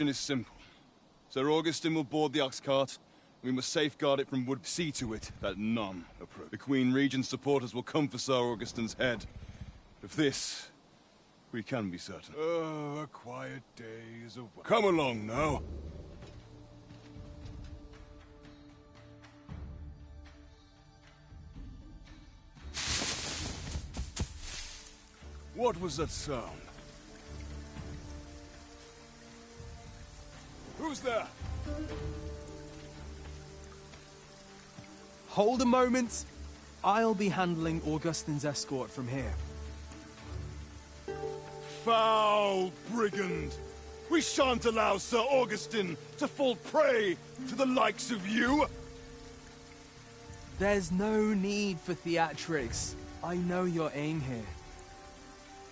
is simple. Sir Augustin will board the ox cart. We must safeguard it from wood. See to it that none approach. The Queen Regent's supporters will come for Sir Augustin's head. Of this, we can be certain. Oh, a quiet day is away. Come along now. What was that sound? Who's there? Hold a moment. I'll be handling Augustin's escort from here. Foul brigand! We shan't allow Sir Augustin to fall prey to the likes of you! There's no need for theatrics. I know your aim here.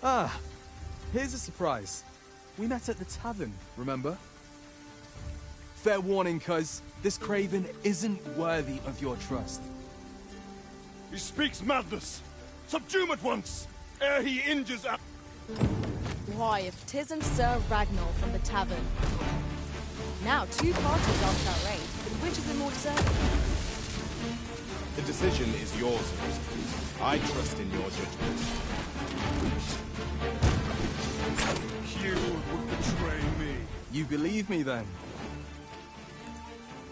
Ah, here's a surprise. We met at the tavern, remember? Fair warning, cuz this craven isn't worthy of your trust. He speaks madness! Subdue him at once, ere he injures our... Why, if 'tisn't Sir Ragnar from the tavern. Now 2 parties after our raid, which is the more deserving? The decision is yours, Elizabeth. I trust in your judgment. You would betray me. You believe me, then?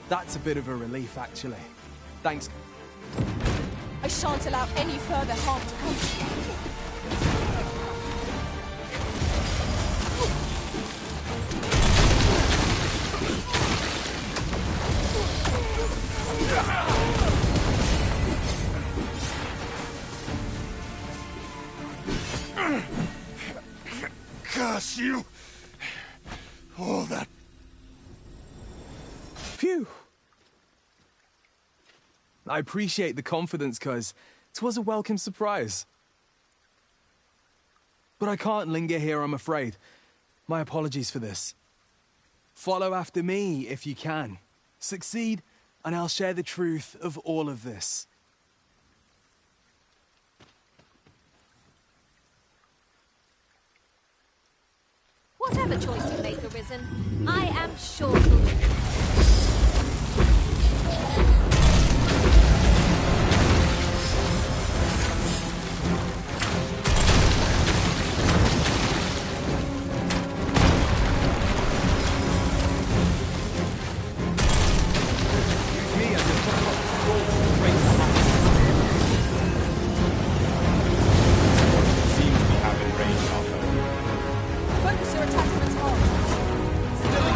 That's a bit of a relief, actually. Thanks. I shan't allow any further harm to come to you. Curse you! All that... Phew! I appreciate the confidence, cuz 'twas a welcome surprise. But I can't linger here, I'm afraid. My apologies for this. Follow after me, if you can. Succeed, and I'll share the truth of all of this. Whatever choice you make, Arisen, I am sure you'll do it. Focus your attacks on its heart. Still a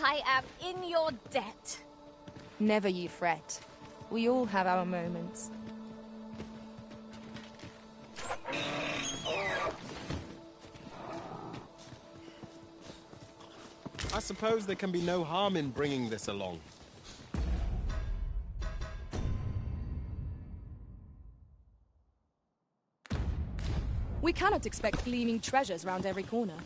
I am in your debt. Never you fret. We all have our moments. I suppose there can be no harm in bringing this along. We cannot expect gleaming treasures round every corner.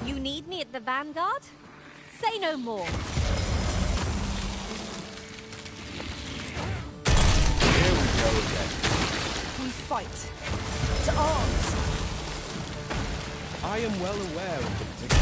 You need me at the Vanguard? Say no more. Here we go again. We fight. To arms! I am well aware of the particular...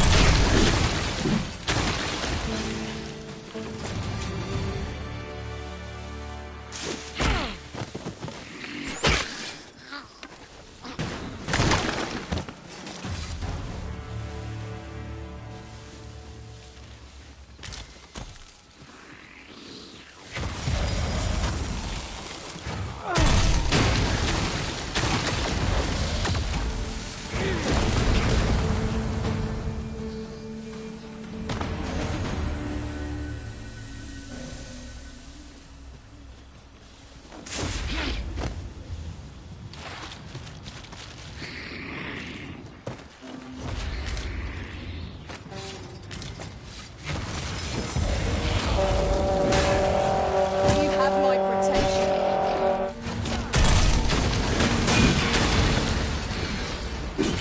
You have my protection.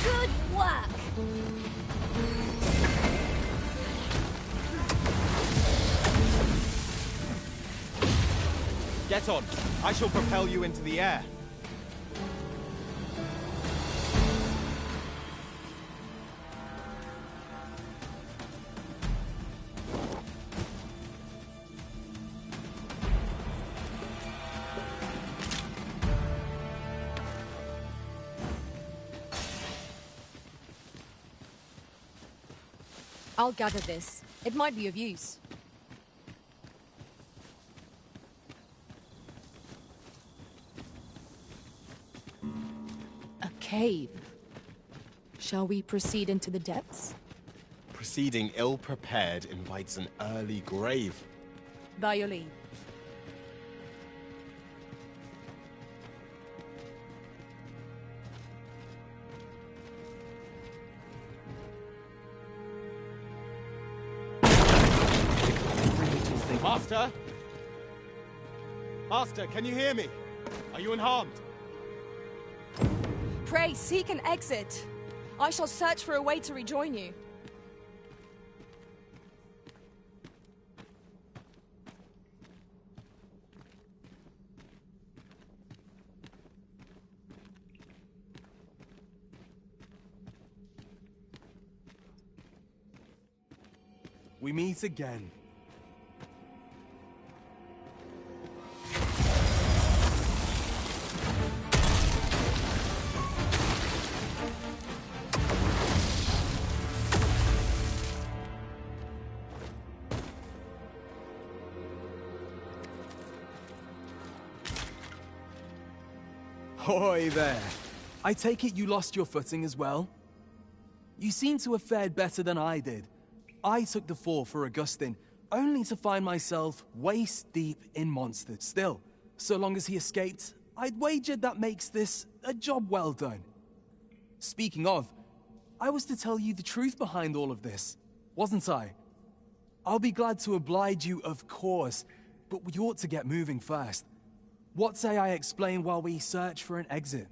Good work! Get on. I shall propel you into the air. I'll gather this. It might be of use. A cave. Shall we proceed into the depths? Proceeding ill-prepared invites an early grave. By your leave. Master? Master, can you hear me? Are you unharmed? Pray, seek an exit. I shall search for a way to rejoin you. We meet again. Hoy there. I take it you lost your footing as well? You seem to have fared better than I did. I took the fall for Augustine, only to find myself waist deep in monsters. Still, so long as he escaped, I'd wagered that makes this a job well done. Speaking of, I was to tell you the truth behind all of this, wasn't I? I'll be glad to oblige you, of course, but we ought to get moving first. What say I explain while we search for an exit?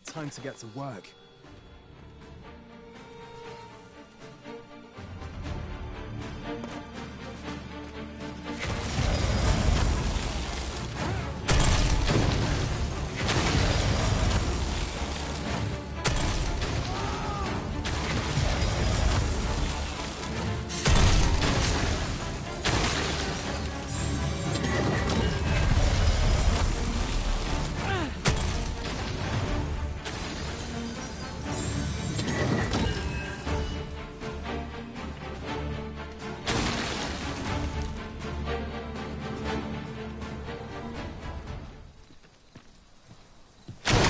Time to get to work.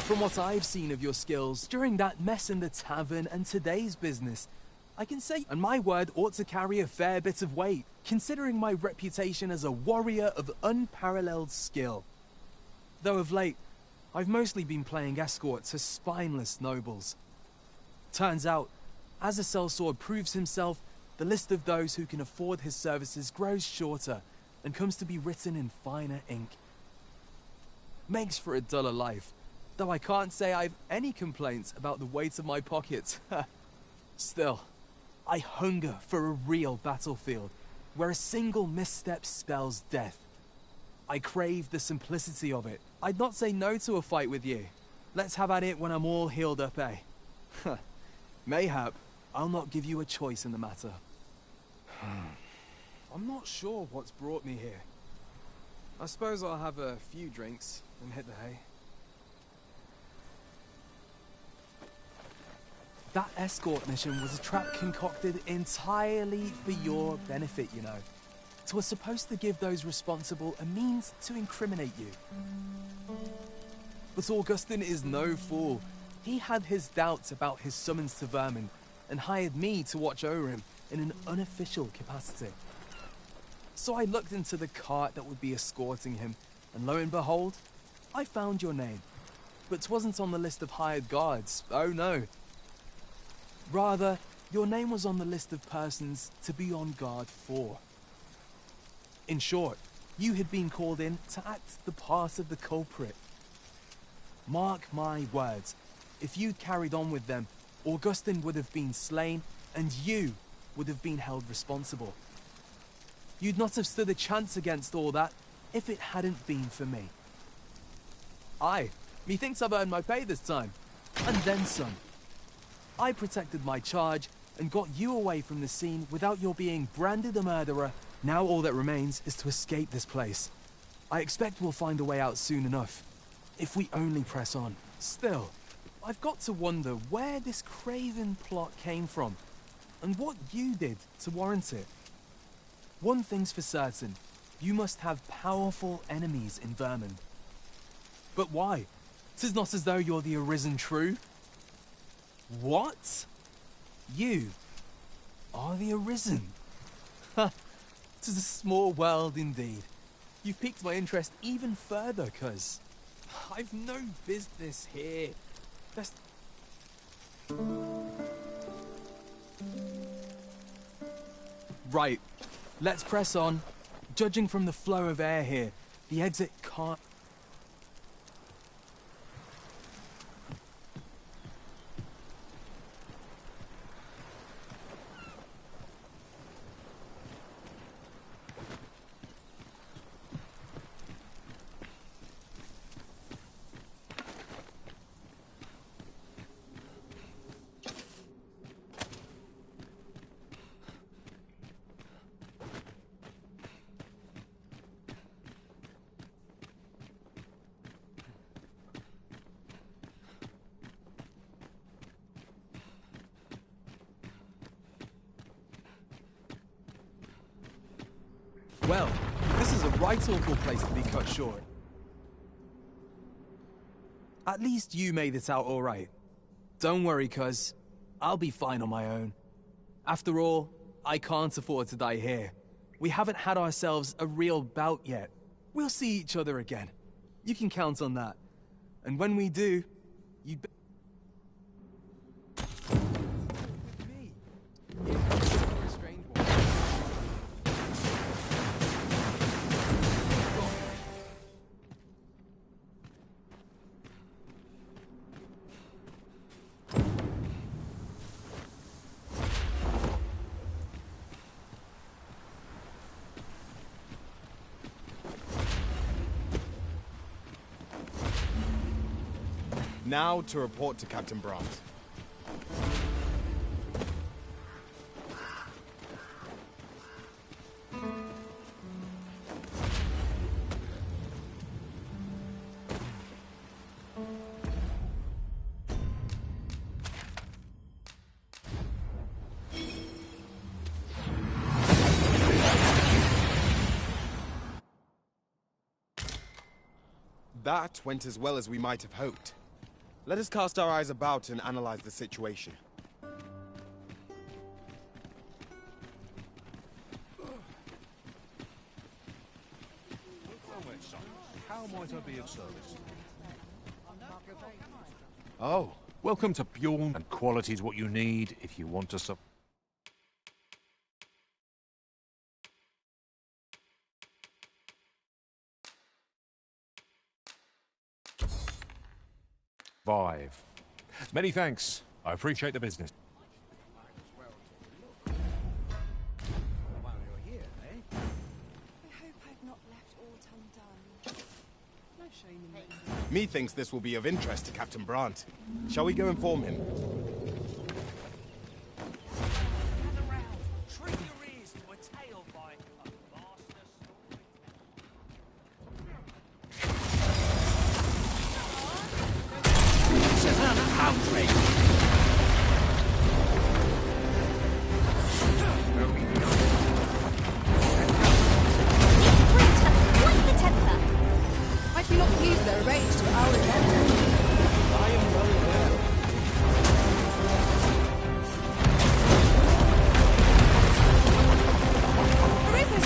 From what I've seen of your skills during that mess in the tavern and today's business, I can say, and my word ought to carry a fair bit of weight, considering my reputation as a warrior of unparalleled skill. Though of late, I've mostly been playing escort to spineless nobles. Turns out, as a sellsword proves himself, the list of those who can afford his services grows shorter and comes to be written in finer ink. Makes for a duller life, though I can't say I've any complaints about the weight of my pockets. Still, I hunger for a real battlefield, where a single misstep spells death. I crave the simplicity of it. I'd not say no to a fight with you. Let's have at it when I'm all healed up, eh? Mayhap, I'll not give you a choice in the matter. I'm not sure what's brought me here. I suppose I'll have a few drinks and hit the hay. That escort mission was a trap concocted entirely for your benefit, you know. It was supposed to give those responsible a means to incriminate you. But Augustin is no fool. He had his doubts about his summons to Vermin and hired me to watch over him in an unofficial capacity. So I looked into the cart that would be escorting him, and lo and behold, I found your name. But 'twasn't on the list of hired guards, oh no. Rather, your name was on the list of persons to be on guard for. In short, you had been called in to act the part of the culprit. Mark my words, if you'd carried on with them, Augustin would have been slain, and you would have been held responsible. You'd not have stood a chance against all that if it hadn't been for me. Aye, methinks I've earned my pay this time, and then some. I protected my charge and got you away from the scene without your being branded a murderer. Now all that remains is to escape this place. I expect we'll find a way out soon enough, if we only press on. Still, I've got to wonder where this craven plot came from, and what you did to warrant it. One thing's for certain, you must have powerful enemies in Vermin. But why? 'Tis not as though you're the arisen true. What? You are the arisen? Ha! 'Tis a small world indeed. You've piqued my interest even further, cuz I've no business here. That's... Right, let's press on. Judging from the flow of air here, the exit can't... Well, this is a right awful place to be cut short. At least you made it out all right. Don't worry, cuz. I'll be fine on my own. After all, I can't afford to die here. We haven't had ourselves a real bout yet. We'll see each other again. You can count on that. And when we do, you'd be... With me. You're a strange one. Now to report to Captain Brandt. That went as well as we might have hoped. Let us cast our eyes about and analyze the situation. How might I be of service? Oh, welcome to Bjorn, and quality is what you need if you want to survive. Many thanks. I appreciate the business. Methinks this will be of interest to Captain Brandt. Shall we go inform him? Might we not use their rage to our advantage? I am well aware. Arisen!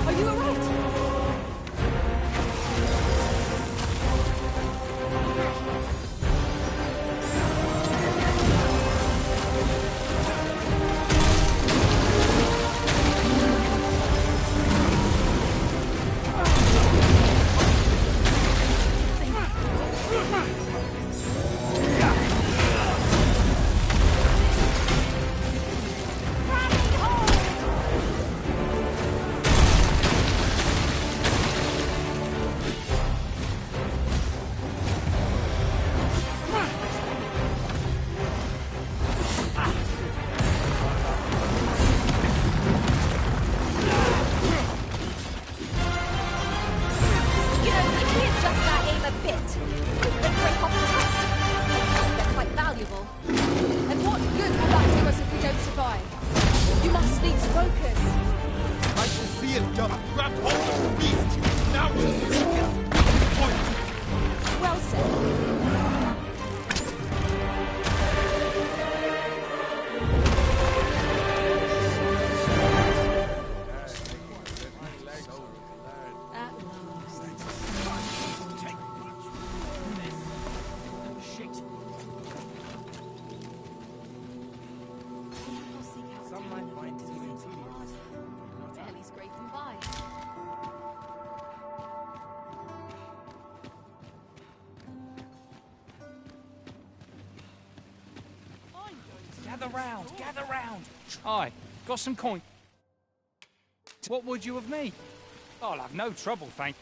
Are you alright? Gather round. Aye, got some coin. What would you of me? I'll have no trouble, thank.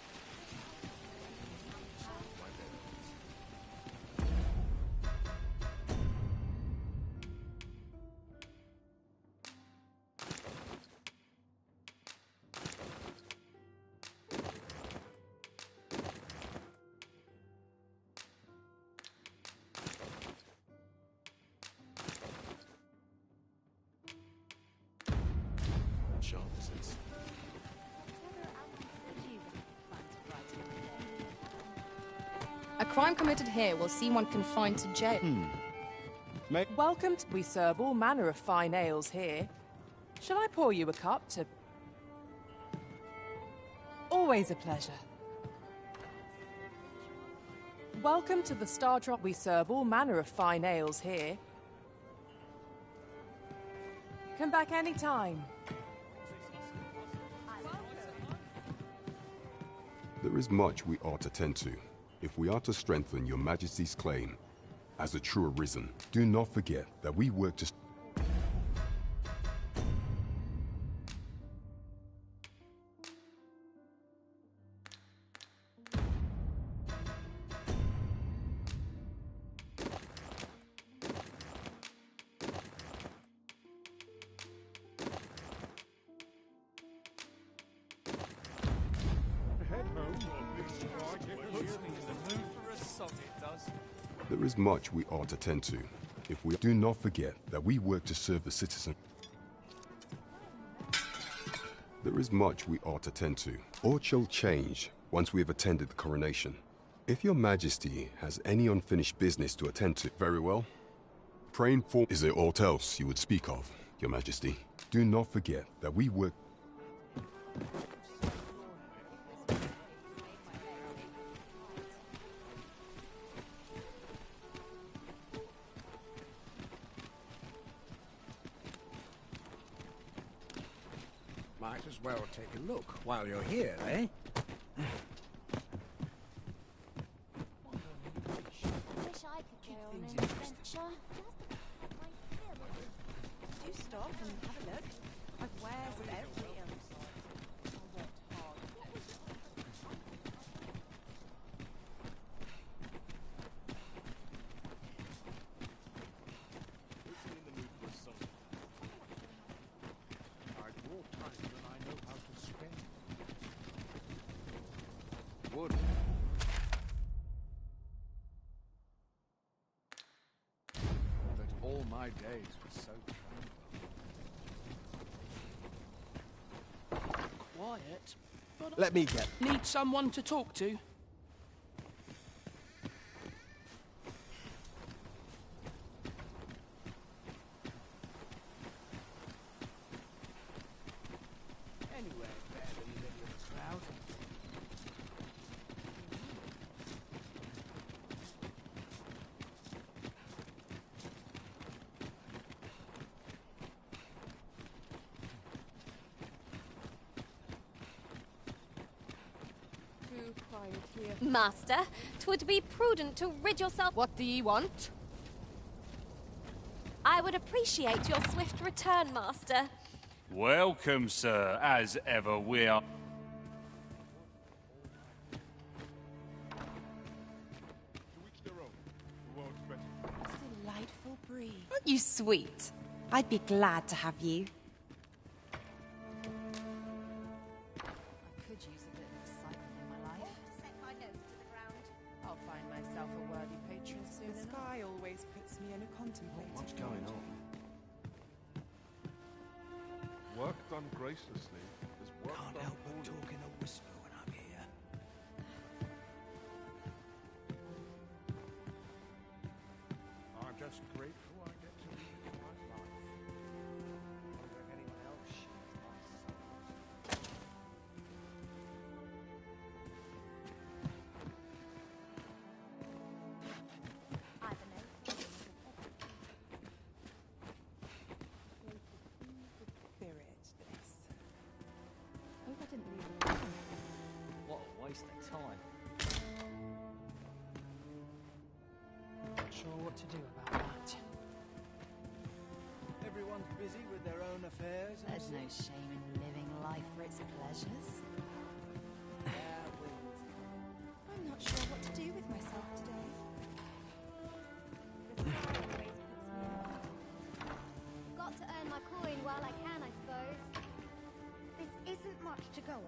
A crime committed here will see one confined to jail. Welcome to... We serve all manner of fine ales here. Shall I pour you a cup to... Always a pleasure. Welcome to the Star Drop. We serve all manner of fine ales here. Come back anytime. There is much we ought to tend to, if we are to strengthen your Majesty's claim as a true Arisen. Do not forget that we work to... There is much we ought to tend to. If we do not forget that we work to serve the citizen. There is much we ought to tend to. Aught shall change once we have attended the coronation. If your majesty has any unfinished business to attend to, very well. Praying for... Is there aught else you would speak of, your majesty? Do not forget that we work... Might as well take a look while you're here, eh? Wish I could go on an adventure. Do stop and have a look. Like, where's everything? I've more time than I know how to spend. Wood. That all my days were so tranquil. Quiet. But Let me get... need someone to talk to. Anywhere better than living in a crowd. Too quiet here. Master, 'twould be prudent to rid yourself. What do ye want? I would appreciate your swift return, Master. Welcome, sir, as ever we are. To each their own. Who owns better? Delightful breeze. Aren't you sweet? I'd be glad to have you. I could use a bit of excitement in my life. Set my nose to the ground. I'll find myself a worthy patron soon The enough. sky always puts me in a contemplative What's going mood. on? Work done gracelessly is work Can't done help but poorly. talk in a whisper when I'm here. I'm just grateful I get to live my life. Wonder if anyone else shares my sorrows. I've a note. Spirit, this. Hope I didn't leave a letter. What a waste of time. Not sure what to do about that. Everyone's busy with their own affairs. and There's no shame in living life for its pleasures. I'm not sure what to do with myself today. Got to earn my coin while I can, I suppose. This isn't much to go on.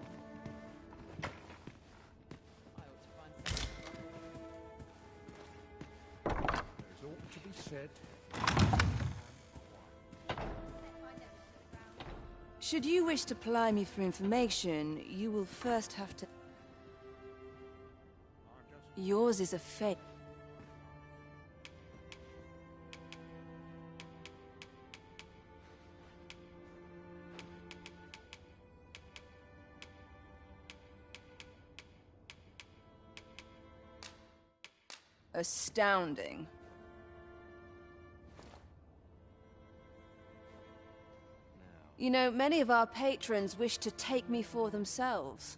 I ought to find something. There's ought to be said. Should you wish to ply me for information, you will first have to... Yours is a fate. Astounding. You know, many of our patrons wish to take me for themselves.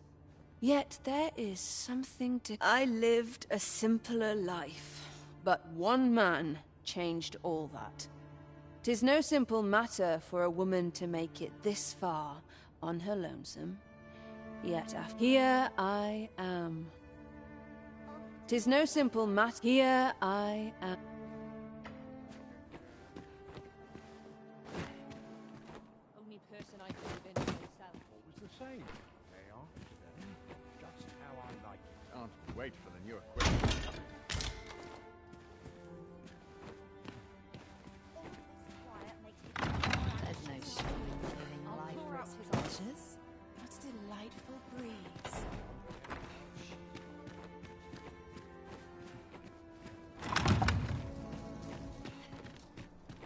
Yet there is something to... I lived a simpler life, but one man changed all that. 'Tis no simple matter for a woman to make it this far on her lonesome. Yet after... Here I am. 'Tis no simple matter... Here I am. Only person I could have been myself. Always the same. They are today. Just how I like it. Can't wait for the new equipment.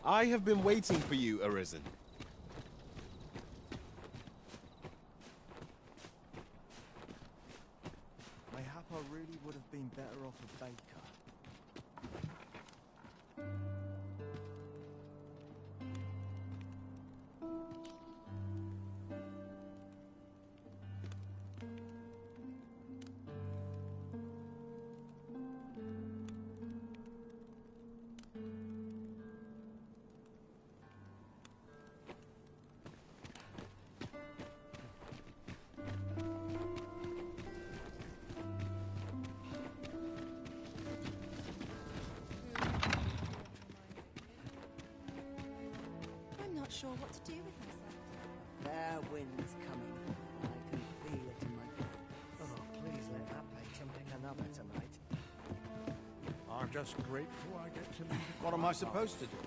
I have been waiting for you, Arisen. Mayhap I really would have been better off a baker. I'm not sure what to do with myself. Fair wind's coming. I can feel it in my bones. Oh, please let that patron pick another tonight. I'm just grateful I get to lead. What am I supposed to do?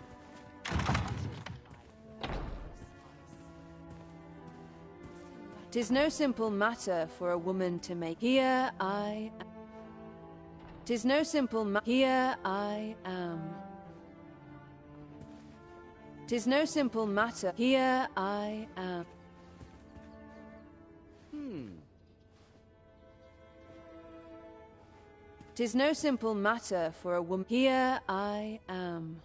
Tis no simple matter for a woman to make. Here I am. Tis no simple here I am. Tis no simple matter. Here I am. Tis no simple matter for a woman. Here I am.